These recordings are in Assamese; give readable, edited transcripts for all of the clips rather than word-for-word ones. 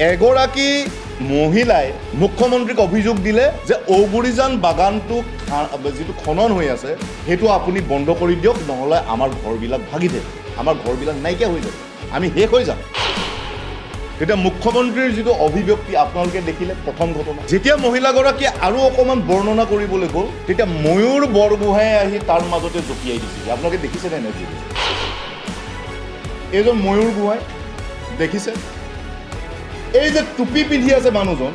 এগৰাকী মহিলাই মুখ্যমন্ত্ৰীক অভিযোগ দিলে যে ঔগুৰিজান বাগানটো যিটো খনন হৈ আছে সেইটো আপুনি বন্ধ কৰি দিয়ক, নহ'লে আমাৰ ঘৰবিলাক ভাগি যাব, আমাৰ ঘৰবিলাক নাইকিয়া হৈ যাব, আমি শেষ হৈ যাম। তেতিয়া মুখ্যমন্ত্ৰীৰ যিটো অভিব্যক্তি আপোনালোকে দেখিলে প্ৰথম ঘটনা। যেতিয়া মহিলাগৰাকীয়ে আৰু অকণমান বৰ্ণনা কৰিবলৈ গ'ল, তেতিয়া ময়ূৰ বৰগোহাঁয়ে আহি তাৰ মাজতে জঁপিয়াই দিছিল। আপোনালোকে দেখিছেনে নাই? এইজন ময়ূৰ গোহাঁই দেখিছে? এই যে টুপি পিন্ধি আছে মানুহজন,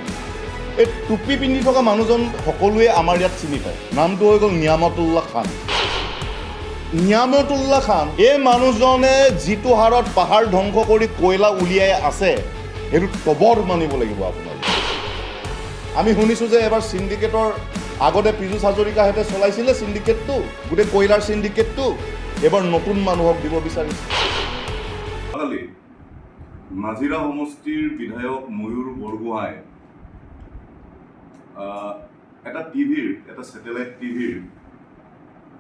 এই টুপি পিন্ধি থকা মানুহজন সকলোৱে আমাৰ ইয়াত চিনি পায়। নামটো হৈ গ'ল নিয়ামতুল্লাহ খান। নিয়ামতুল্লাহ খান, এই মানুহজনে যিটো হাৰত পাহাৰ ধ্বংস কৰি কয়লা উলিয়াই আছে সেইটো তবৰ মানিব লাগিব আপোনালোকে। আমি শুনিছোঁ যে এবাৰ চিণ্ডিকেটৰ আগতে পীযুষ হাজৰিকাহঁতে চলাইছিলে চিণ্ডিকেটটো, গোটেই কয়লাৰ চিণ্ডিকেটটো, এবাৰ নতুন মানুহক দিব বিচাৰিছে। নাজিৰা সমষ্টিৰ বিধায়ক ময়ূৰ বৰগোহাঁই এটা টিভিৰ, এটা ছেটেলাইট টিভিৰ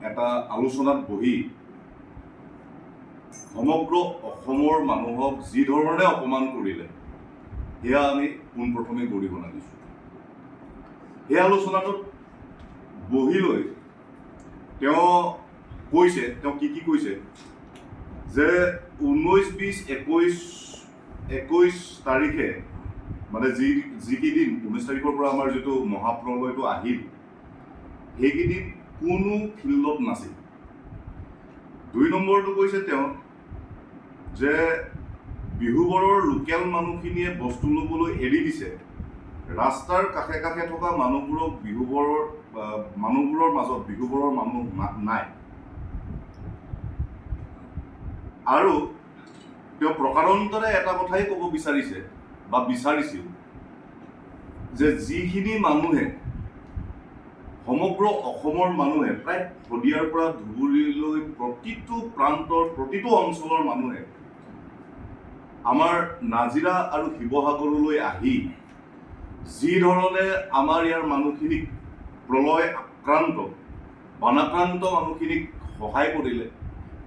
এটা আলোচনাত বহি সমগ্ৰ অসমৰ মানুহক যি ধৰণে অপমান কৰিলে সেয়া আমি পোনপ্ৰথমে গৰিহণা দিছোঁ। সেই আলোচনাটোত বহি লৈ তেওঁ কৈছে, তেওঁ কি কৈছে যে 19, 20, 21 তাৰিখে মানে যিকেইদিন 19 তাৰিখৰ পৰা আমাৰ যিটো মহাপ্ৰলয়টো আহিল সেইকেইদিন কোনো ফিল্ডত নাছিল। 2 নম্বৰটো কৈছে তেওঁ যে বিহুবৰৰ লোকেল মানুহখিনিয়ে বস্তু ল'বলৈ এৰি দিছে, ৰাস্তাৰ কাষে কাষে থকা মানুহবোৰক মানুহবোৰৰ মাজত বিহুবৰৰ মানুহ নাই। আৰু তেওঁ প্ৰকাৰান্তৰে এটা কথাই ক'ব বিচাৰিছিল যে যিখিনি মানুহে সমগ্ৰ অসমৰ মানুহে প্ৰায় শদিয়াৰ পৰা ধুবুৰীলৈ প্ৰতিটো প্ৰান্তৰ প্ৰতিটো অঞ্চলৰ মানুহে আমাৰ নাজিৰা আৰু শিৱসাগৰলৈ আহি যি ধৰণে আমাৰ ইয়াৰ মানুহখিনিক প্ৰলয় আক্ৰান্ত বানাক্ৰান্ত মানুহখিনিক সহায় কৰিলে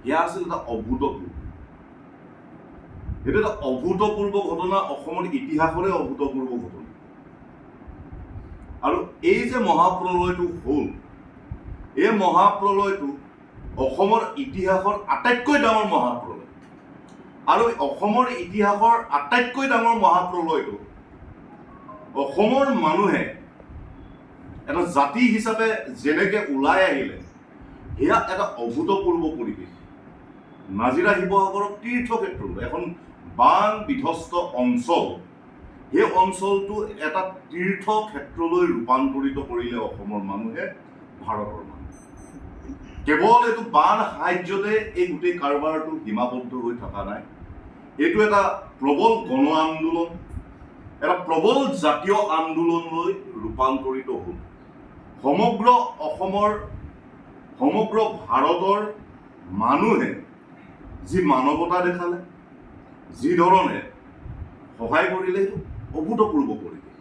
সেয়া আছিল এটা অভূতপূৰ্ব। এইটো এটা অভূতপূৰ্ব ঘটনা, অসমৰ ইতিহাসৰে অভূতপূৰ্ব ঘটনা। আৰু এই যে মহাপ্ৰলয়টো হ'ল, এই মহাপ্ৰলয়টো অসমৰ ইতিহাসৰ আটাইতকৈ ডাঙৰ মহাপ্ৰলয়। আৰু অসমৰ ইতিহাসৰ আটাইতকৈ ডাঙৰ মহাপ্ৰলয়টো অসমৰ মানুহে এটা জাতি হিচাপে যেনেকে ওলাই আহিলে সেয়া এটা অভূতপূৰ্ব পৰিৱেশ। নাজিৰা শিৱসাগৰৰ তীৰ্থক্ষেত্ৰ, এখন বান বিধ্বস্ত অঞ্চল, সেই অঞ্চলটো এটা তীৰ্থক্ষেত্ৰলৈ ৰূপান্তৰিত কৰিলে অসমৰ মানুহে, ভাৰতৰ মানুহে। কেৱল এইটো বান সাহায্যতে এই গোটেই কাৰবাৰটো সীমাবদ্ধ হৈ থকা নাই। এইটো এটা প্ৰবল গণ আন্দোলন, এটা প্ৰবল জাতীয় আন্দোলনলৈ ৰূপান্তৰিত হ'ল। সমগ্ৰ অসমৰ, সমগ্ৰ ভাৰতৰ মানুহে যি মানৱতা দেখালে, যি ধৰণে সহায় কৰিলে, সেইটো অভূতপূৰ্ব পৰিৱেশ।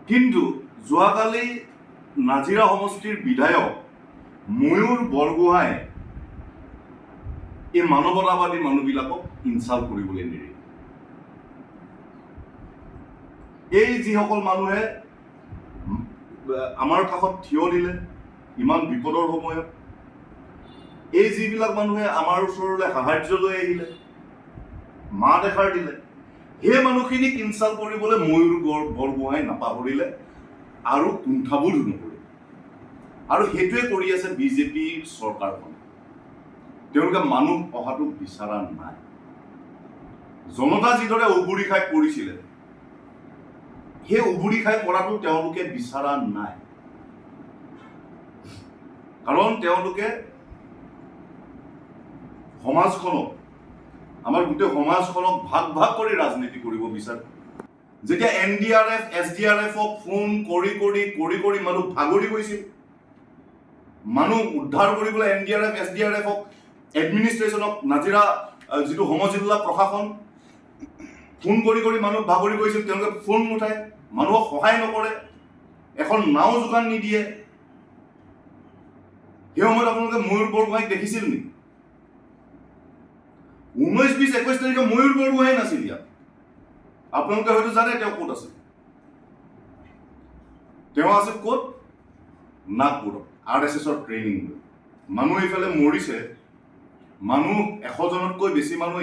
কিন্তু যোৱাকালি নাজিৰা সমষ্টিৰ বিধায়ক ময়ূৰ বৰগোহাঁয়ে এই মানৱতাবাদী মানুহবিলাকক ইনচাল্ট কৰিবলৈ নিদিয়ে। এই যিসকল মানুহে আমাৰ কাষত থিয় দিলে ইমান বিপদৰ সময়ত, এই যিবিলাক মানুহে আমাৰ ওচৰলৈ সাহায্যলৈ আহিলে, মাত এষাৰ দিলে, সেই মানুহখিনিক ইনচাল্ট কৰিবলৈ ময়ূৰ বৰগোহাঁই নাপাহৰিলে আৰু কুণ্ঠাবোধ নকৰিলে। আৰু সেইটোৱে কৰি আছে বিজেপিৰ চৰকাৰখন। তেওঁলোকে মানুহ অহাটো বিচৰা নাই। জনতা যিদৰে উবুৰি খাই পৰিছিলে, সেই উবুৰি খাই পৰাটো তেওঁলোকে বিচৰা নাই। কাৰণ তেওঁলোকে সমাজখনক, আমাৰ গোটেই সমাজখনক ভাগ ভাগ কৰি ৰাজনীতি কৰিব বিচাৰে। যেতিয়া NDRF, SDRFক ফোন কৰি মানুহ ভাগৰি গৈছিল, মানুহ উদ্ধাৰ কৰিবলৈ NDRF, SDRFক, এডমিনিষ্ট্ৰেশ্যনক, নাজিৰা যিটো সমজিল্লা প্ৰশাসন ফোন কৰি মানুহ ভাগৰি গৈছিল, তেওঁলোকে ফোন নুঠায়, মানুহক সহায় নকৰে, এখন নাও যোগান নিদিয়ে। সেই সময়ত আপোনালোকে ময়ূৰ বৰগোহাঁইক দেখিছিল নেকি? 19, 20, 21 তাৰিখে ময়ূৰ বৰগোহাঁই নাছিল ইয়াত। আপোনালোকে হয়তো জানে তেওঁ ক'ত আছে। তেওঁ আছে ক'ত? নাগপুৰত RSSৰ ট্ৰেইনিং লৈ। মানুহ এইফালে মৰিছে, মানুহ 100জনতকৈ বেছি মানুহ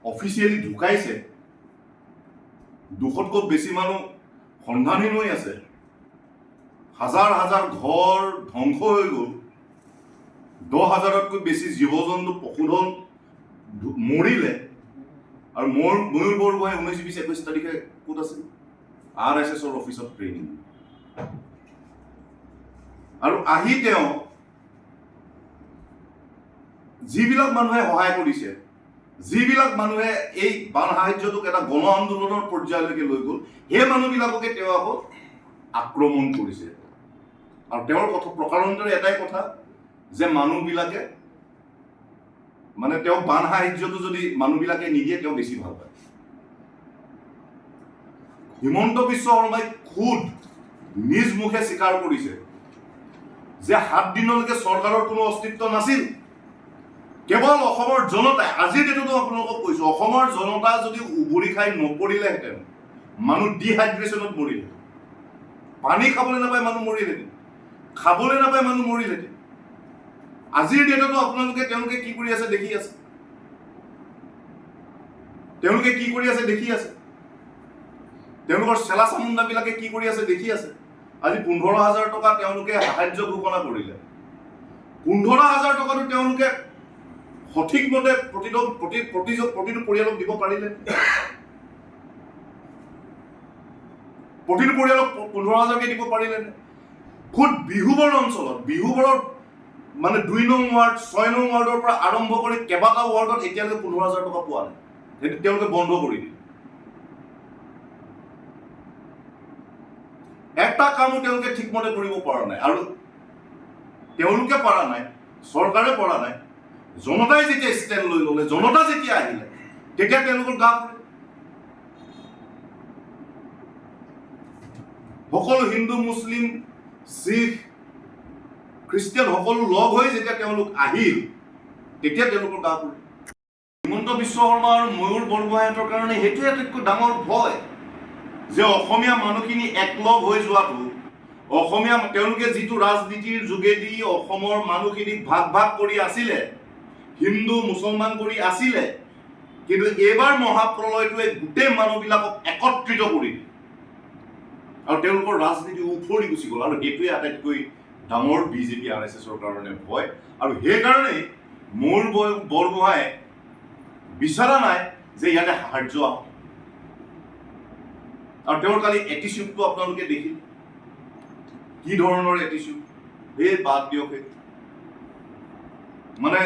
অফিচিয়েলি ঢুকাইছে, 200তকৈ বেছি মানুহ সন্ধানহীন হৈ আছে, হাজাৰ হাজাৰ ঘৰ ধ্বংস হৈ গ'ল, 10,000তকৈ বেছি জীৱ জন্তু পশুধন মৰিলে। আৰু ময়ূৰ বৰগোহাঁই 19, 20, 21 তাৰিখে ক'ত আছিল? RSSৰ অফিচত ট্ৰেইনিং। আৰু আহি তেওঁ যিবিলাক মানুহে সহায় কৰিছে, যিবিলাক মানুহে এই বান সাহায্যটোক এটা গণ আন্দোলনৰ পৰ্যায়লৈকে লৈ গ'ল, সেই মানুহবিলাককে তেওঁ আকৌ আক্ৰমণ কৰিছে। আৰু তেওঁৰ কথা প্ৰকাৰান্তৰে এটাই কথা যে মানুহবিলাকে মানে তেওঁ বান সাহায্যটো যদি মানুহবিলাকে নিদিয়ে তেওঁ বেছি ভাল পায়। হিমন্ত বিশ্ব শৰ্মাই খুদ নিজ মুখে স্বীকাৰ কৰিছে যে 7 দিনলৈকে চৰকাৰৰ কোনো অস্তিত্ব নাছিল। কেৱল অসমৰ জনতাই, আজিৰ ডেটতো আপোনালোকক কৈছো, অসমৰ জনতা যদি উবৰি খাই নপৰিলেহেঁতেন, মানুহ ডিহাইড্ৰেশ্যনত মৰিলে, পানী খাবলৈ নাপায় মানুহ মৰিলেহেঁতেন, খাবলৈ নাপায় মানুহ মৰিলেহেঁতেন। আজিৰ ডেটতো আপোনালোকে তেওঁলোকে কি কৰি আছে দেখি আছে, তেওঁলোকে কি কৰি আছে দেখি আছে, তেওঁলোকৰ চেলা চামুণ্ডাবিলাকে কি কৰি আছে দেখি আছে। আজি 15,000 টকা তেওঁলোকে সাহায্য ঘোষণা কৰিলে। 15,000 টকাটো তেওঁলোকে সঠিকমতে প্ৰতিটো পৰিয়ালক দিব পাৰিলে? প্ৰতিটো পৰিয়ালক 15,000কে দিব পাৰিলে? খুদ বিহুবৰ অঞ্চলত, বিহুবৰৰ মানে 2 নং ৱাৰ্ড, 6 নং ৱাৰ্ডৰ পৰা আৰম্ভ কৰি কেইবাটাও ৱাৰ্ডত এতিয়ালৈকে 15,000 টকা পোৱা নাই। সেইটো তেওঁলোকে বন্ধ কৰি দিলে। এটা কামো তেওঁলোকে ঠিকমতে কৰিব পৰা নাই। আৰু তেওঁলোকে পৰা নাই, চৰকাৰে পৰা নাই। জনতাই যেতিয়া ষ্টেণ্ড লৈ ল'লে, জনতা যেতিয়া আহিলে, তেতিয়া তেওঁলোকৰ গা পৰে। সকলো হিন্দু, মুছলিম, শিখ, খ্ৰীষ্টিয়ান সকলো লগ হৈ যেতিয়া তেওঁলোক আহিল, তেতিয়া তেওঁলোকৰ গা পৰে। হিমন্ত বিশ্ব শৰ্মা আৰু ময়ূৰ বৰগোহাঁইহঁতৰ কাৰণে সেইটোৱে আটাইতকৈ ডাঙৰ ভয় যে অসমীয়া মানুহখিনি একলগ হৈ যোৱাটো, অসমীয়া তেওঁলোকে যিটো ৰাজনীতিৰ যোগেদি অসমৰ মানুহখিনিক ভাগ ভাগ কৰি আছিলে, হিন্দু মুছলমান কৰি আছিলে, কিন্তু এইবাৰ মহাপ্ৰলয়টোৱে গোটেই মানুহবিলাকক একত্ৰিত কৰি দিলে আৰু তেওঁলোকৰ ৰাজনীতি উফৰি গুচি গ'ল। আৰু সেইটোৱে আটাইতকৈ ডাঙৰ BJP RSSৰ কাৰণে ভয়। আৰু সেইকাৰণেই ময়ূৰ বৰগোহাঁই বিচৰা নাই যে ইয়াতে সাহায্য আহক। আৰু তেওঁৰ কালি এটিচিউডটো আপোনালোকে দেখিল, কি ধৰণৰ এটিচিউড। এই বাদ দিয়ক, মানে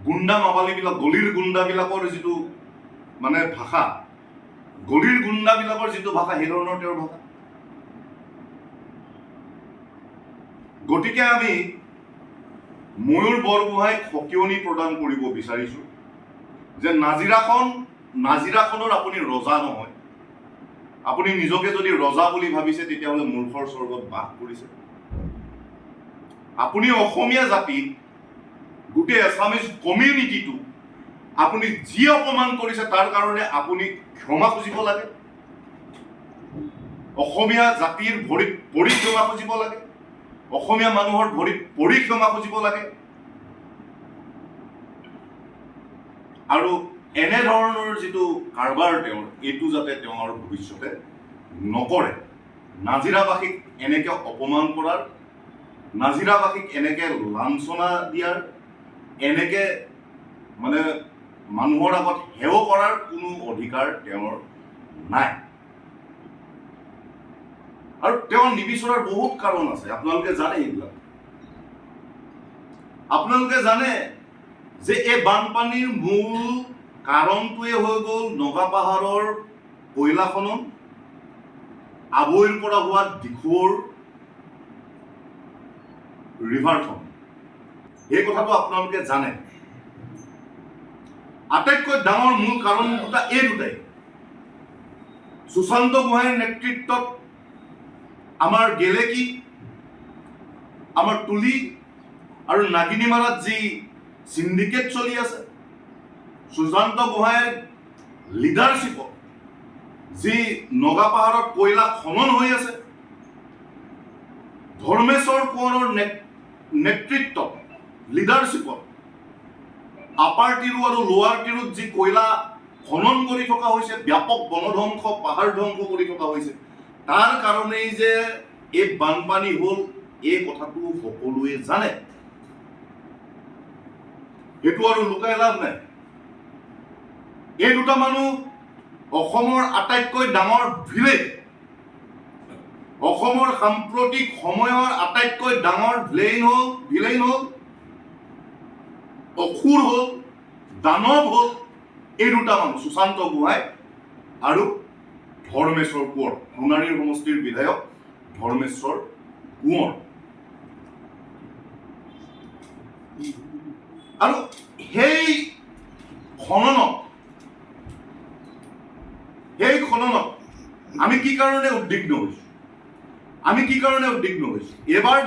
গুণ্ডা মাবালীবিলাক, গলিৰ গুণ্ডাবিলাকৰ যিটো মানে ভাষা, গলিৰ গুণ্ডাবিলাকৰ যিটো ভাষা, সেই ধৰণৰ তেওঁৰ ভাষা। গতিকে আমি ময়ূৰ বৰগোহাঁইক সকিয়নি প্ৰদান কৰিব বিচাৰিছো যে নাজিৰাখনৰ আপুনি ৰজা নহয়। আপুনি নিজকে যদি ৰজা বুলি ভাবিছে তেতিয়াহ'লে মূৰ্খৰ স্বৰ্গত বাস কৰিছে। আপুনি অসমীয়া জাতিক, গোটেই এছামিজ কমিউনিটিটো আপুনি যি অপমান কৰিছে তাৰ কাৰণে আপুনি ক্ষমা খুজিব লাগে। অসমীয়া জাতিৰ ভৰিত পৰি ক্ষমা খুজিব লাগে, অসমীয়া মানুহৰ ভৰিত পৰি ক্ষমা খুজিব লাগে। আৰু এনেধৰণৰ যিটো কাৰবাৰ তেওঁৰ, এইটো যাতে তেওঁ আৰু ভৱিষ্যতে নকৰে। নাজিৰাবাসীক এনেকে অপমান কৰাৰ, নাজিৰাবাসীক এনেকে লাঞ্ছনা দিয়াৰ, এনেকে মানে মানুহৰ আগত হেয় কৰাৰ কোনো অধিকাৰ তেওঁৰ নাই। আৰু তেওঁ নিবিচৰাৰ বহুত কাৰণ আছে, আপোনালোকে জানে এইবিলাক। আপোনালোকে জানে যে এই বানপানীৰ মূল কাৰণটোৱে হৈ গ'ল নগাপাহাৰৰ কয়লা খনন, আবৈৰ পৰা হোৱা দিখৌৰ ৰিভাৰখন। এই কথাটো আপোনালোকে জানে। আটাইতকৈ ডাঙৰ মূল কাৰণ দুটা, এই দুটাই। সুশান্ত গোহাঁইৰ নেতৃত্বত আমাৰ গেলেকী, আমাৰ তুলি আৰু নাগিনীমাৰাত যি চিণ্ডিকেট চলি আছে, সুশান্ত গোহাঁইৰ লিডাৰশ্বিপত যি নগা পাহাৰত কয়লা খনন হৈ আছে, ধৰ্মেশ্বৰ কোঁৱৰৰ নেতৃত্বত লিডাৰশ্বিপত আপাৰ টিৰু আৰু লোৱাৰ টিৰুত যি কয়লা খনন কৰি থকা হৈছে, ব্যাপক বনধ্বংস, পাহাৰ ধ্বংস কৰি থকা হৈছে, তাৰ কাৰণেই যে এই বানপানী হ'ল, এই কথাটো সকলোৱে জানে। সেইটো আৰু লুকাই লাভ নাই। এই দুটা মানুহ অসমৰ আটাইতকৈ ডাঙৰ ভিলেন, অসমৰ সাম্প্ৰতিক সময়ৰ আটাইতকৈ ডাঙৰ ভিলেন হ'ল, অসুৰ হ'ল, দানৱ হ'ল এই দুটা মানুহ, সুশান্ত গোহাঁই আৰু ধৰ্মেশ্বৰ কোঁৱৰ, সোণাৰীৰ সমষ্টিৰ বিধায়ক ধৰ্মেশ্বৰ কোঁৱৰ। আৰু সেই খননত আমি কি কাৰণে উদ্বিগ্ন হৈছো? এইবাৰ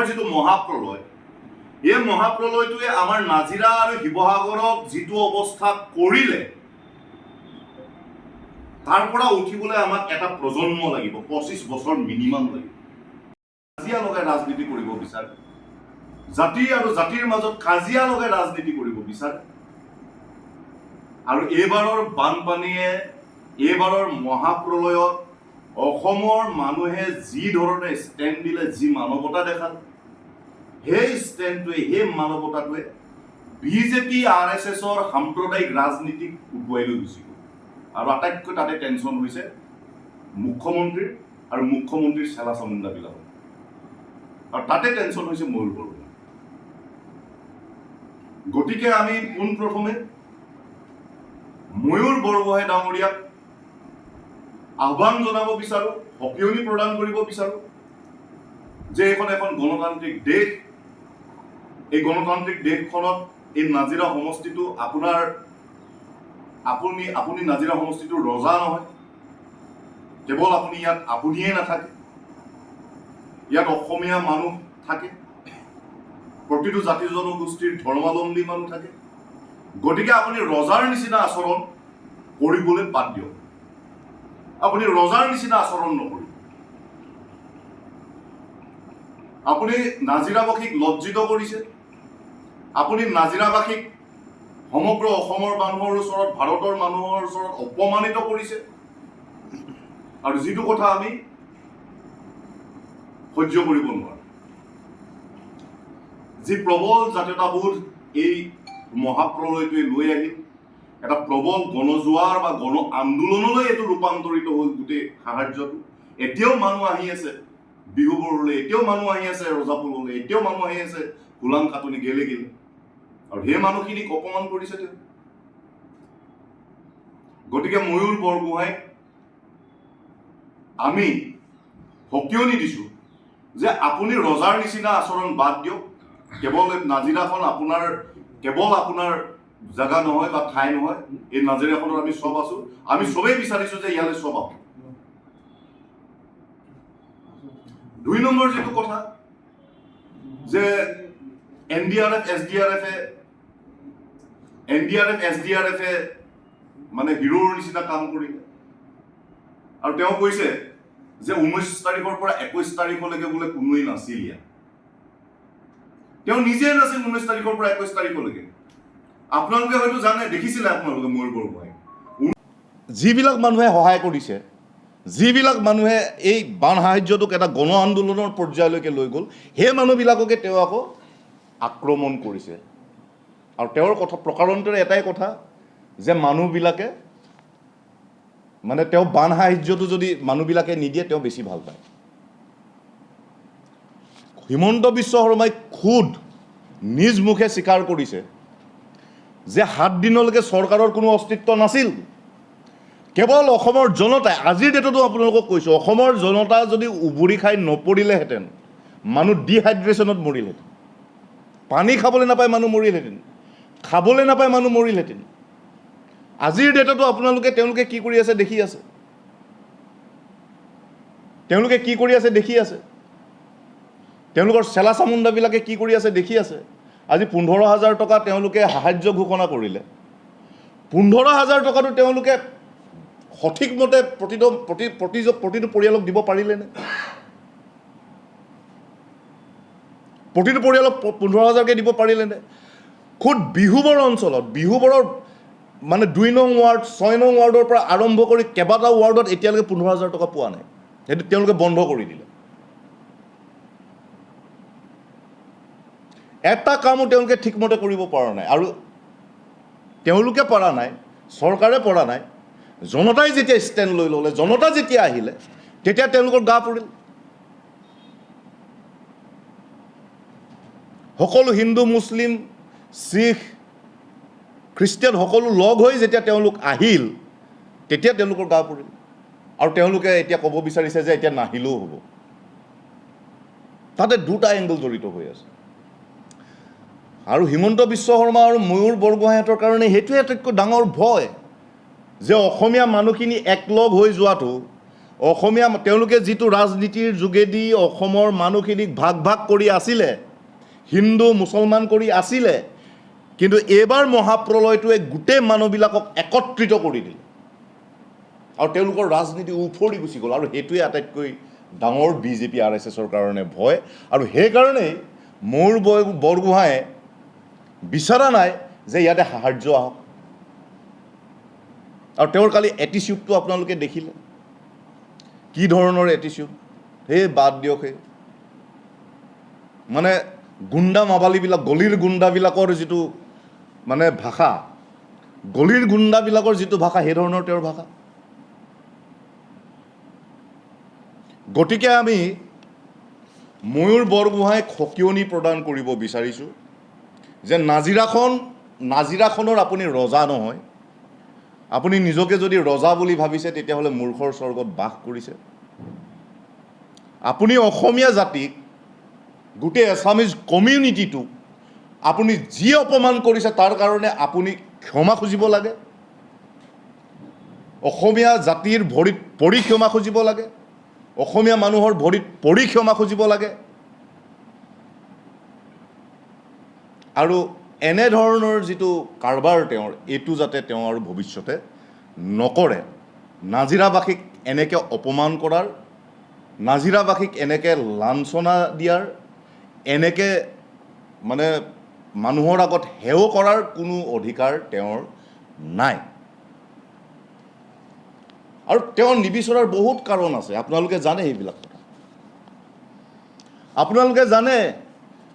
যিটো মহাপ্ৰলয়, এই মহাপ্ৰলয়টোৱে আমাৰ নাজিৰা আৰু শিৱসাগৰক যিটো অৱস্থা কৰিলে, তাৰ পৰা উঠিবলৈ আমাক এটা প্ৰজন্ম লাগিব, 25 বছৰ মিনিমাম লাগিব। কাজিয়া লগাই ৰাজনীতি কৰিব বিচাৰে, জাতি আৰু জাতিৰ মাজত কাজিয়া লগাই ৰাজনীতি কৰিব বিচাৰে। আৰু এইবাৰৰ বানপানীয়ে, এইবাৰৰ মহাপ্ৰলয়ত অসমৰ মানুহে যি ধৰণে ষ্টেণ্ড দিলে, যি মানৱতা দেখালে, সেই ষ্টেণ্ডটোৱে, সেই মানৱতাটোৱে বিজেপি RSSৰ সাম্প্ৰদায়িক ৰাজনীতিক উটুৱাই লৈ গুচি গ'ল। আৰু আটাইতকৈ তাতে টেনশ্যন হৈছে মুখ্যমন্ত্ৰীৰ আৰু মুখ্যমন্ত্ৰীৰ চেলা চামুণ্ডাবিলাকৰ, আৰু তাতে টেনশ্যন হৈছে ময়ূৰ বৰগোহাঁই। গতিকে আমি পোনপ্ৰথমে ময়ূৰ বৰগোহাঁই ডাঙৰীয়াক আহ্বান জনাব বিচাৰো, সকিয়নি প্ৰদান কৰিব বিচাৰো যে এইখন এখন গণতান্ত্ৰিক দেশ, এই গণতান্ত্ৰিক দেশখনত এই নাজিৰা সমষ্টিটো আপুনি নাজিৰা সমষ্টিটোৰ ৰজা নহয়, কেৱল আপুনি ইয়াত আপুনিয়ে নাথাকে, ইয়াত অসমীয়া মানুহ থাকে, প্ৰতিটো জাতি জনগোষ্ঠীৰ ধৰ্মাৱলম্বী মানুহ থাকে। গতিকে আপুনি ৰজাৰ নিচিনা আচৰণ কৰিবলৈ বাদ দিয়ক, আপুনি ৰজাৰ নিচিনা আচৰণ নকৰিব। আপুনি নাজিৰাবাসীক লজ্জিত কৰিছে, আপুনি নাজিৰাবাসীক সমগ্ৰ অসমৰ মানুহৰ ওচৰত, ভাৰতৰ মানুহৰ ওচৰত অপমানিত কৰিছে। আৰু যিটো কথা আমি সহ্য কৰিব নোৱাৰো, যি প্ৰবল জাতীয়তাবোধ এই মহাপ্ৰলয়টোৱে লৈ আহিল, এটা প্ৰবল গণজোৱাৰ বা গণ আন্দোলনলৈ এইটো ৰূপান্তৰিত হ'ল গোটেই সাহাৰ্যটো। এতিয়াও মানুহ আহি আছে বিহুবোৰলৈ, এতিয়াও মানুহ আহি আছে ৰজাপুৰলৈ, এতিয়াও মানুহ আহি আছে গোলাম খাটনি গেলে। আৰু সেই মানুহখিনিক অপমান কৰিছে তেওঁ। গতিকে ময়ূৰ বৰগোহাঁইক আমি সকিয়নি দিছো যে আপুনি ৰজাৰ নিচিনা আচৰণ বাদ দিয়ক। কেৱল নাজিৰাখন কেৱল আপোনাৰ জাগা নহয় বা ঠাই নহয়, এই নাজিৰাখনত আমি চব আছো, আমি চবেই বিচাৰিছো যে ইয়ালৈ চব আহক। 2 নম্বৰ যিটো কথা যে NDRF SDRF মানে হিৰোৰ নিচিনা কাম কৰিলে। আৰু তেওঁ কৈছে যে 19 তাৰিখৰ পৰা 21 তাৰিখলৈকে বোলে কোনোৱেই নাছিল ইয়াত। তেওঁ নিজে নাছিল 19 তাৰিখৰ পৰা 21 তাৰিখলৈকে। আপোনালোকে হয়তো জানে, দেখিছিলে আপোনালোকে ময়ূৰ বৰগোহাঁই। যিবিলাক মানুহে সহায় কৰিছে, যিবিলাক মানুহে এই বান সাহাৰ্যটোক এটা গণ আন্দোলনৰ পৰ্যায়লৈকে লৈ গ'ল, সেই মানুহবিলাককে তেওঁ আকৌ আক্ৰমণ কৰিছে। আৰু তেওঁৰ কথা প্ৰকাৰান্তৰে এটাই কথা যে মানুহবিলাকে মানে তেওঁ বান সাহাৰ্যটো যদি মানুহবিলাকে নিদিয়ে তেওঁ বেছি ভাল পায়। হিমন্ত বিশ্ব শৰ্মাই খুদ নিজ মুখে স্বীকাৰ কৰিছে যে 7 দিনলৈকে চৰকাৰৰ কোনো অস্তিত্ব নাছিল। কেৱল অসমৰ জনতাই, আজিৰ ডেটতো আপোনালোকক কৈছোঁ, অসমৰ জনতা যদি উবুৰি খাই নপৰিলেহেঁতেন, মানুহ ডিহাইড্ৰেশ্যনত মৰিলহেঁতেন, পানী খাবলৈ নাপায় মানুহ মৰিলহেঁতেন, খাবলৈ নাপায় মানুহ মৰিলহেঁতেন। আজিৰ ডেটতো তেওঁলোকে কি কৰি আছে দেখি আছে, তেওঁলোকে কি কৰি আছে দেখি আছে, তেওঁলোকৰ চেলা চামুণ্ডাবিলাকে কি কৰি আছে দেখি আছে। আজি 15,000 টকা তেওঁলোকে সাহাৰ্য ঘোষণা কৰিলে, 15,000 টকাটো তেওঁলোকে সঠিকমতে প্ৰতিটো পৰিয়ালক দিব পাৰিলেনে? প্ৰতিটো পৰিয়ালক 15,000কৈ দিব পাৰিলেনে? খুদ বিহুবৰ অঞ্চলত, বিহুবৰৰ মানে 2 নং ৱাৰ্ড, 6 নং ৱাৰ্ডৰ পৰা আৰম্ভ কৰি কেইবাটাও ৱাৰ্ডত এতিয়ালৈকে 15,000 টকা পোৱা নাই। সেইটো তেওঁলোকে বন্ধ কৰি দিলে। এটা কামো তেওঁলোকে ঠিকমতে কৰিব পৰা নাই। আৰু তেওঁলোকে পৰা নাই, চৰকাৰে পৰা নাই। জনতাই যেতিয়া ষ্টেণ্ড লৈ ল'লে, জনতা যেতিয়া আহিলে, তেতিয়া তেওঁলোকৰ গা পৰিল। সকলো হিন্দু, মুছলিম, শিখ, খ্ৰীষ্টিয়ান সকলো লগ হৈ যেতিয়া তেওঁলোক আহিল, তেতিয়া তেওঁলোকৰ গা পৰিল। আৰু তেওঁলোকে এতিয়া ক'ব বিচাৰিছে যে এতিয়া নাহিলেও হ'ব। তাতে দুটা এংগল জড়িত হৈ আছে। আৰু হিমন্ত বিশ্ব শৰ্মা আৰু ময়ূৰ বৰগোহাঁইহঁতৰ কাৰণে সেইটোৱে আটাইতকৈ ডাঙৰ ভয়, যে অসমীয়া মানুহখিনি একলগ হৈ যোৱাটো, তেওঁলোকে যিটো ৰাজনীতিৰ যোগেদি অসমৰ মানুহখিনিক ভাগ ভাগ কৰি আছিলে, হিন্দু মুছলমান কৰি আছিলে, কিন্তু এইবাৰ মহাপ্ৰলয়টোৱে গোটেই মানুহবিলাকক একত্ৰিত কৰি দিলে আৰু তেওঁলোকৰ ৰাজনীতি উফৰি গুচি গ'ল। আৰু সেইটোৱে আটাইতকৈ ডাঙৰ BJP RSSৰ কাৰণে ভয়। আৰু সেইকাৰণেই ময়ূৰ বৰগোহাঁয়ে বিচৰা নাই যে ইয়াতে সাহাৰ্য আহক। আৰু তেওঁৰ কালি এটিচিউডটো আপোনালোকে দেখিলে, কি ধৰণৰ এটিচিউড। সেই বাদ দিয়ক, সেই মানে গুণ্ডা মাবালীবিলাক, গলিৰ গুণ্ডাবিলাকৰ যিটো মানে ভাষা, গলিৰ গুণ্ডাবিলাকৰ যিটো ভাষা, সেই ধৰণৰ তেওঁৰ ভাষা। গতিকে আমি ময়ূৰ বৰগোহাঁইক সকিয়নি প্ৰদান কৰিব বিচাৰিছোঁ যে নাজিৰাখনৰ আপুনি ৰজা নহয়। আপুনি নিজকে যদি ৰজা বুলি ভাবিছে, তেতিয়াহ'লে মূৰ্খৰ স্বৰ্গত বাস কৰিছে। আপুনি অসমীয়া জাতিক, গোটেই এছামিজ কমিউনিটিটোক আপুনি যি অপমান কৰিছে, তাৰ কাৰণে আপুনি ক্ষমা খুজিব লাগে। অসমীয়া জাতিৰ ভৰিত পৰি ক্ষমা খুজিব লাগে। অসমীয়া মানুহৰ ভৰিত পৰি ক্ষমা খুজিব লাগে। আৰু এনেধৰণৰ যিটো কাৰবাৰ তেওঁৰ, এইটো যাতে তেওঁ আৰু ভৱিষ্যতে নকৰে। নাজিৰাবাসীক এনেকৈ অপমান কৰাৰ, নাজিৰাবাসীক এনেকৈ লাঞ্ছনা দিয়াৰ, এনেকৈ মানে মানুহৰ আগত হেয় কৰাৰ কোনো অধিকাৰ তেওঁৰ নাই। আৰু তেওঁ নিবিচৰাৰ বহুত কাৰণ আছে, আপোনালোকে জানে সেইবিলাক কথা। আপোনালোকে জানে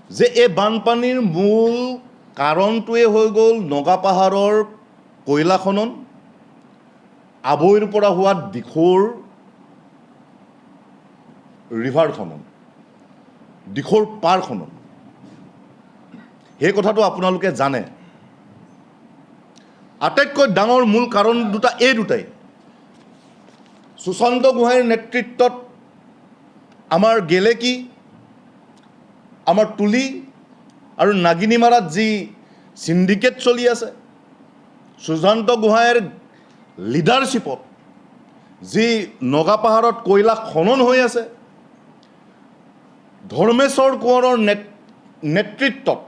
যে এই বানপানীৰ মূল কাৰণটোৱে হৈ গ'ল নগাপাহাৰৰ কয়লা খনন, আবৈৰ পৰা হোৱা দিখৌৰ ৰিভাৰ খনন, দিখৌৰ পাৰ খনন। সেই কথাটো আপোনালোকে জানে। আটাইতকৈ ডাঙৰ মূল কাৰণ দুটা, এই দুটাই। সুশান্ত গোহাঁইৰ নেতৃত্বত আমাৰ গেলেকী, আমাৰ তুলি আৰু নাগিনীমাৰাত যি চিণ্ডিকেট চলি আছে, সুশান্ত গোহাঁইৰ লিডাৰশ্বিপত যি নগাপাহাৰত কয়লা খনন হৈ আছে, ধৰ্মেশ্বৰ কোঁৱৰৰ নেতৃত্বত,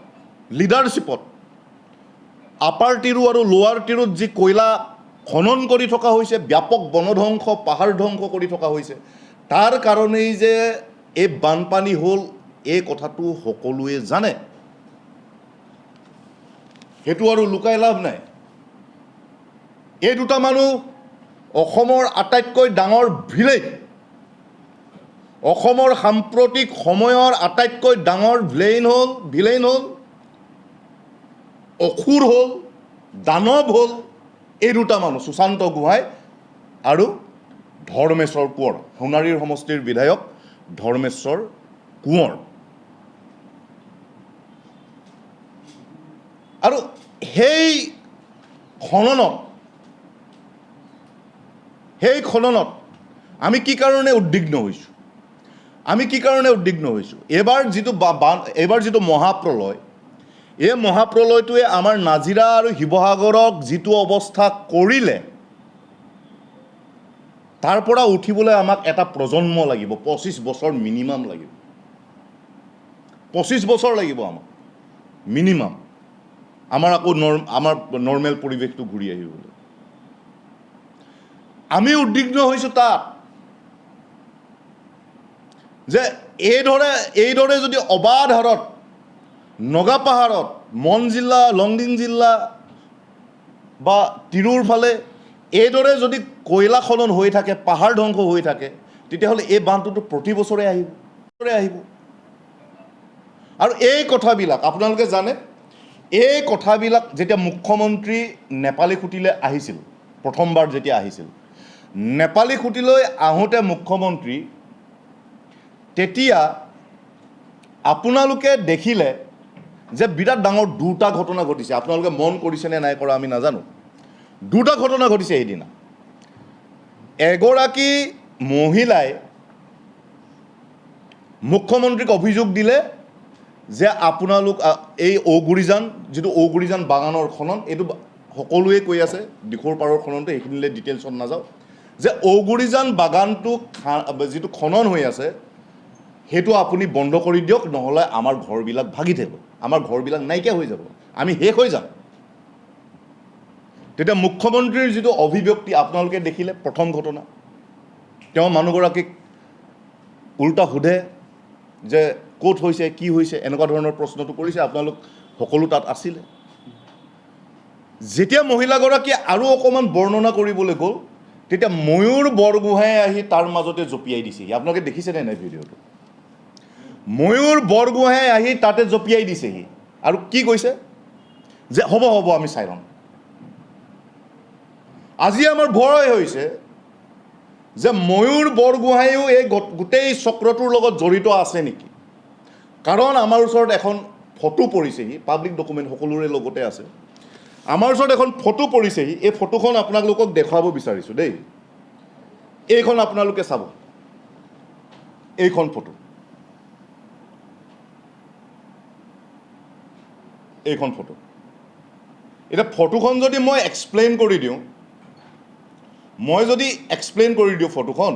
লিডাৰশ্বিপত আপাৰ টিৰু আৰু লোৱাৰ টিৰুত যি কয়লা খনন কৰি থকা হৈছে, ব্যাপক বনধ্বংস, পাহাৰ ধ্বংস কৰি থকা হৈছে, তাৰ কাৰণেই যে এই বানপানী হ'ল, এই কথাটো সকলোৱে জানে। সেইটো আৰু লুকাই লাভ নাই। এই দুটা মানুহ অসমৰ আটাইতকৈ ডাঙৰ ভিলেইন, অসমৰ সাম্প্ৰতিক সময়ৰ আটাইতকৈ ডাঙৰ ভিলেইন হ'ল, অসুৰ হ'ল, দানৱ হ'ল এই দুটা মানুহ, সুশান্ত গোহাঁই আৰু ধৰ্মেশ্বৰ কোঁৱৰ, সোণাৰীৰ সমষ্টিৰ বিধায়ক ধৰ্মেশ্বৰ কোঁৱৰ। আৰু সেই খননত আমি কি কাৰণে উদ্বিগ্ন হৈছোঁ? এইবাৰ যিটো মহাপ্ৰলয়, এই মহাপ্ৰলয়টোৱে আমাৰ নাজিৰা আৰু শিৱসাগৰক যিটো অৱস্থা কৰিলে, তাৰ পৰা উঠিবলৈ আমাক এটা প্ৰজন্ম লাগিব, 25 বছৰ মিনিমাম লাগিব। 25 বছৰ লাগিব আমাক মিনিমাম, আমাৰ আকৌ আমাৰ নৰ্মেল পৰিৱেশটো ঘূৰি আহিবলৈ। আমি উদ্বিগ্ন হৈছোঁ তাত যে এইদৰে যদি অবাধ হাৰত নগা পাহাৰত মন জিলা লংডিং জিলা বা তিৰুৰ ফালে এইদৰে যদি কয়লা খনন হৈ থাকে পাহাৰ ধ্বংস হৈ থাকে তেতিয়াহ'লে এই বানটোতো প্ৰতি বছৰে আহিব আৰু এই কথাবিলাক আপোনালোকে জানে এই কথাবিলাক যেতিয়া মুখ্যমন্ত্ৰী নেপালী খুঁটিলৈ আহিছিল প্ৰথমবাৰ যেতিয়া আহিছিল নেপালী খুঁটিলৈ আহোঁতে মুখ্যমন্ত্ৰী তেতিয়া আপোনালোকে দেখিলে যে বিৰাট ডাঙৰ দুটা ঘটনা ঘটিছে আপোনালোকে মন কৰিছেনে নাই কৰা আমি নাজানো দুটা ঘটনা ঘটিছে সেইদিনা এগৰাকী মহিলাই মুখ্যমন্ত্ৰীক অভিযোগ দিলে যে আপোনালোক এই ঔগুৰিজান যিটো ঔগুৰিজান বাগানৰ খনন এইটো সকলোৱে কৈ আছে দিখৌৰ পাৰৰ খননটো সেইখিনিলৈ ডিটেইলছত নাযাওঁ যে ঔগুৰিজান বাগানটো যিটো খনন হৈ আছে সেইটো আপুনি বন্ধ কৰি দিয়ক নহ'লে আমাৰ ঘৰবিলাক ভাগি থাকিব আমাৰ ঘৰবিলাক নাইকিয়া হৈ যাব আমি শেষ হৈ যাম তেতিয়া মুখ্যমন্ত্ৰীৰ যিটো অভিব্যক্তি আপোনালোকে দেখিলে প্ৰথম ঘটনা তেওঁ মানুহগৰাকীক উল্টা সোধে যে ক'ত হৈছে কি হৈছে এনেকুৱা ধৰণৰ প্ৰশ্নটো কৰিছে আপোনালোক সকলো তাত আছিলে যেতিয়া মহিলাগৰাকীয়ে আৰু অকণমান বৰ্ণনা কৰিবলৈ গ'ল তেতিয়া ময়ূৰ বৰগোহাঁই আহি তাৰ মাজতে জঁপিয়াই দিছেহি আপোনালোকে দেখিছেনে নাই ভিডিঅ'টো ময়ূৰ বৰগোহাঁই আহি তাতে জঁপিয়াই দিছেহি আৰু কি কৈছে যে হ'ব আমি চাই ল'ম আজি আমাৰ ভয় হৈছে যে ময়ূৰ বৰগোহাঁইও এই গোটেই চক্ৰটোৰ লগত জড়িত আছে নেকি কাৰণ আমাৰ ওচৰত এখন ফটো পৰিছেহি পাব্লিক ডকুমেণ্ট সকলোৰে লগতে আছে আমাৰ ওচৰত এখন ফটো পৰিছেহি এই ফটোখন আপোনালোকক দেখুৱাব বিচাৰিছোঁ দেই এইখন আপোনালোকে চাব এইখন ফটো এইখন ফটো এতিয়া ফটোখন যদি মই এক্সপ্লেইন কৰি দিওঁ ফটোখন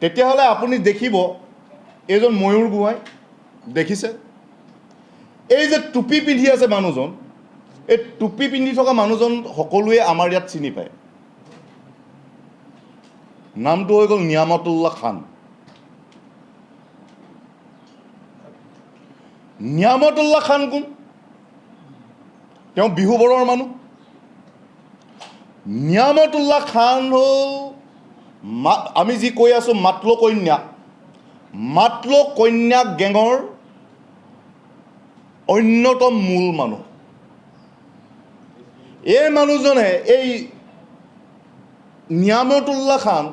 তেতিয়াহ'লে আপুনি দেখিব এইজন ময়ূৰ গোহাঁই দেখিছে এই যে টুপি পিন্ধি আছে মানুহজন এই টুপি পিন্ধি থকা মানুহজন সকলোৱে আমাৰ ইয়াত চিনি পায় নামটো হৈ গ'ল নিয়ামতুল্লাহ খান নিয়ামতুল্লাহ খান কোন তেওঁ বিহুবৰৰ মানুহ নিয়ামতুল্লাহ খান হ'ল আমি যি কৈ আছোঁ মাতলো কন্যাক গেঙৰ অন্যতম মূল মানুহ এই মানুহজনে এই নিয়ামতুল্লাহ খান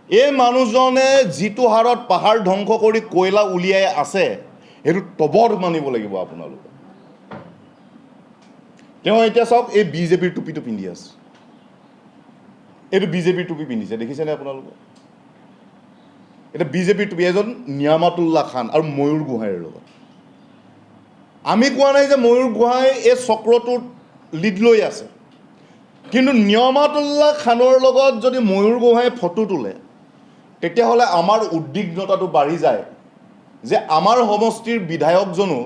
এই মানুহজনে যিটো হাৰত পাহাৰ ধ্বংস কৰি কয়লা উলিয়াই আছে সেইটো তবৰ মানিব লাগিব আপোনালোকে তেওঁ এতিয়া চাওক এই বিজেপিৰ টুপিটো পিন্ধি আছে এইটো বিজেপিৰ টুপি পিন্ধিছে দেখিছেনে আপোনালোকে এটা বিজেপিৰ টুপি এজন নিয়ামতুল্লাহ খান আৰু ময়ূৰ গোহাঁইৰ লগত আমি কোৱা নাই যে ময়ূৰ গোহাঁই এই চক্ৰটোত লিড লৈ আছে কিন্তু নিয়ামতুল্লাহ খানৰ লগত যদি ময়ূৰ গোহাঁই ফটো তোলে তেতিয়াহ'লে আমাৰ উদ্বিগ্নতাটো বাঢ়ি যায় যে আমাৰ সমষ্টিৰ বিধায়কজনো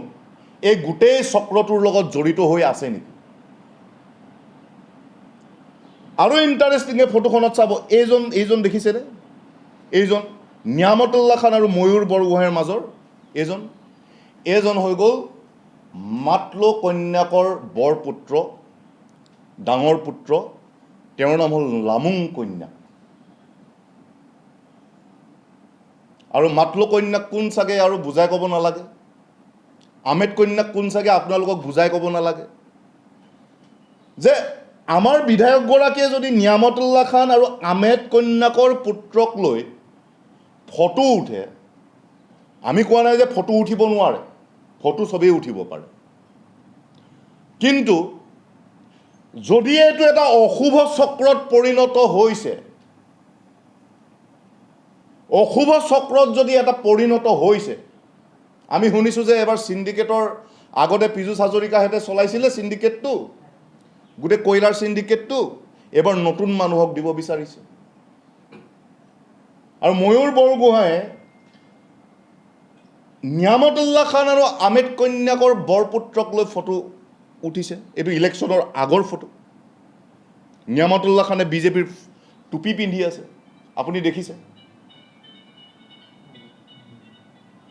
এই গোটেই চক্ৰটোৰ লগত জড়িত হৈ আছে নেকি আৰু ইণ্টাৰেষ্টিং ফটোখনত চাব এইজন দেখিছেনে এইজন নিয়ামতুল্লাহ খান আৰু ময়ূৰ বৰগোহাঁইৰ মাজৰ এইজন হৈ গ'ল মাতলো কন্যাকৰ বৰপুত্ৰ ডাঙৰ পুত্ৰ তেওঁৰ নাম হ'ল লামুং কন্যাক আৰু মাতলো কন্যাক কোন চাগে আৰু বুজাই ক'ব নালাগে আমেদ কন্যাক কোন চাগে আপোনালোকক বুজাই ক'ব নালাগে যে আমাৰ বিধায়কগৰাকীয়ে যদি নিয়ামতুল্লাহ খান আৰু আমেদ কন্যাকৰ পুত্ৰক লৈ ফটো উঠে আমি কোৱা নাই যে ফটো উঠিব নোৱাৰে ফটো চবেই উঠিব পাৰে কিন্তু যদি এইটো এটা অশুভ চক্ৰত পৰিণত হৈছে অশুভ চক্ৰত যদি এটা পৰিণত হৈছে আমি শুনিছোঁ যে এবাৰ চিণ্ডিকেটৰ আগতে পীযুষ হাজৰিকাহঁতে চলাইছিলে চিণ্ডিকেটটো গোটেই কয়লাৰ চিণ্ডিকেটটো এবাৰ নতুন মানুহক দিব বিচাৰিছে আৰু ময়ূৰ বৰগোহাঁয়ে নিয়ামতুল্লাহ খান আৰু আমেদ কন্যাকৰ বৰপুত্ৰক লৈ ফটো উঠিছে এইটো ইলেকশ্যনৰ আগৰ ফটো নিয়ামতুল্লাহ খানে বিজেপিৰ টুপি পিন্ধি আছে, আপুনি দেখিছে।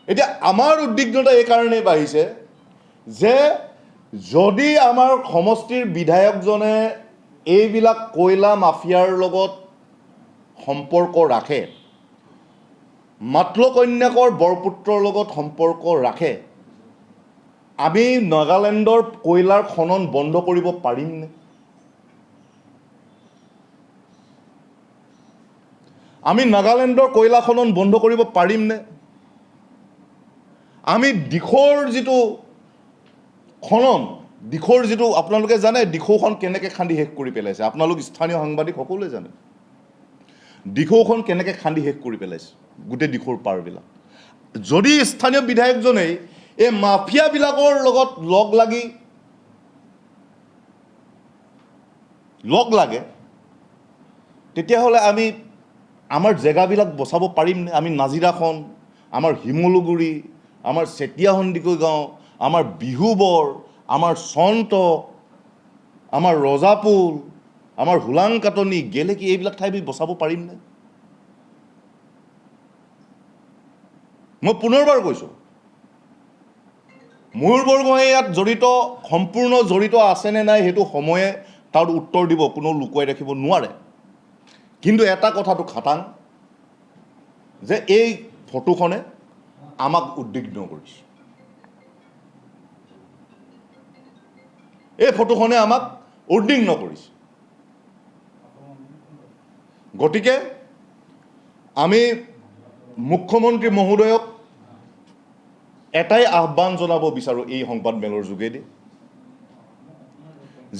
এতিয়া আমাৰ উদ্বিগ্নতা এইকাৰণেই বাঢ়িছে যে যদি আমাৰ সমষ্টিৰ বিধায়কজনে এইবিলাক কয়লা মাফিয়াৰ লগত সম্পৰ্ক ৰাখে, মাতৃকন্যাকৰ বৰপুত্ৰৰ লগত সম্পৰ্ক ৰাখে, আমি নাগালেণ্ডৰ কয়লাৰ খনন বন্ধ কৰিব পাৰিমনে? আমি নাগালেণ্ডৰ কয়লা খনন বন্ধ কৰিব পাৰিমনে? আমি দিখৌৰ যিটো খনন, দিখৌৰ যিটো আপোনালোকে জানে দিখৌখন কেনেকৈ খান্দি শেষ কৰি পেলাইছে, আপোনালোক স্থানীয় সাংবাদিক সকলোৱে জানে দিখৌখন কেনেকৈ খান্দি শেষ কৰি পেলাইছে গোটেই দিখৌৰ পাৰবিলাক। যদি স্থানীয় বিধায়কজনেই এই মাফিয়াবিলাকৰ লগত লগ লাগে তেতিয়াহ'লে আমি আমাৰ জেগাবিলাক বচাব পাৰিমনে? আমি নাজিৰাখন, আমাৰ শিমলুগুৰি, আমাৰ চেতিয়া সন্দিকৈ গাঁও, আমাৰ বিহুবৰ, আমাৰ চন্ত, আমাৰ ৰজাপুল, আমাৰ হোলাং কাটনি, গেলেকী, এইবিলাক ঠাই আমি বচাব পাৰিমনে? মই পুনৰবাৰ কৈছোঁ, ময়ূৰ বৰগোহাঁই ইয়াত জড়িত, সম্পূৰ্ণ জড়িত আছেনে নাই সেইটো সময়ে তাৰ উত্তৰ দিব, কোনো লুকুৱাই ৰাখিব নোৱাৰে। কিন্তু এটা কথাটো খাটাং যে এই ফটোখনে আমাক উদ্বিগ্ন কৰিছে। এই ফটোখনে আমাক উদ্বিগ্ন কৰিছে। গতিকে আমি মুখ্যমন্ত্ৰী মহোদয়ক এটাই আহ্বান জনাব বিচাৰোঁ এই সংবাদমেলৰ যোগেদি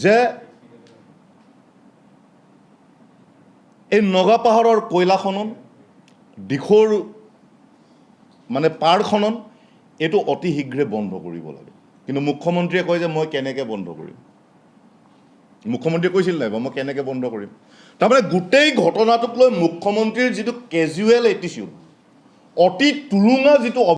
যে এই নগাপাহাৰৰ কয়লা খনন, দিখৌৰ পাৰ খনন, এইটো অতি শীঘ্ৰে বন্ধ কৰিব লাগে। কিন্তু মুখ্যমন্ত্ৰীয়ে কয় যে মই কেনেকৈ বন্ধ কৰিম। মুখ্যমন্ত্ৰীয়ে কৈছিল নাই বাৰু মই কেনেকৈ বন্ধ কৰিম? তাৰমানে গোটেই ঘটনাটোক লৈ মুখ্যমন্ত্ৰীৰ যিটো কেজুৱেল এটিচিউড, অতি তুলুঙা যিটো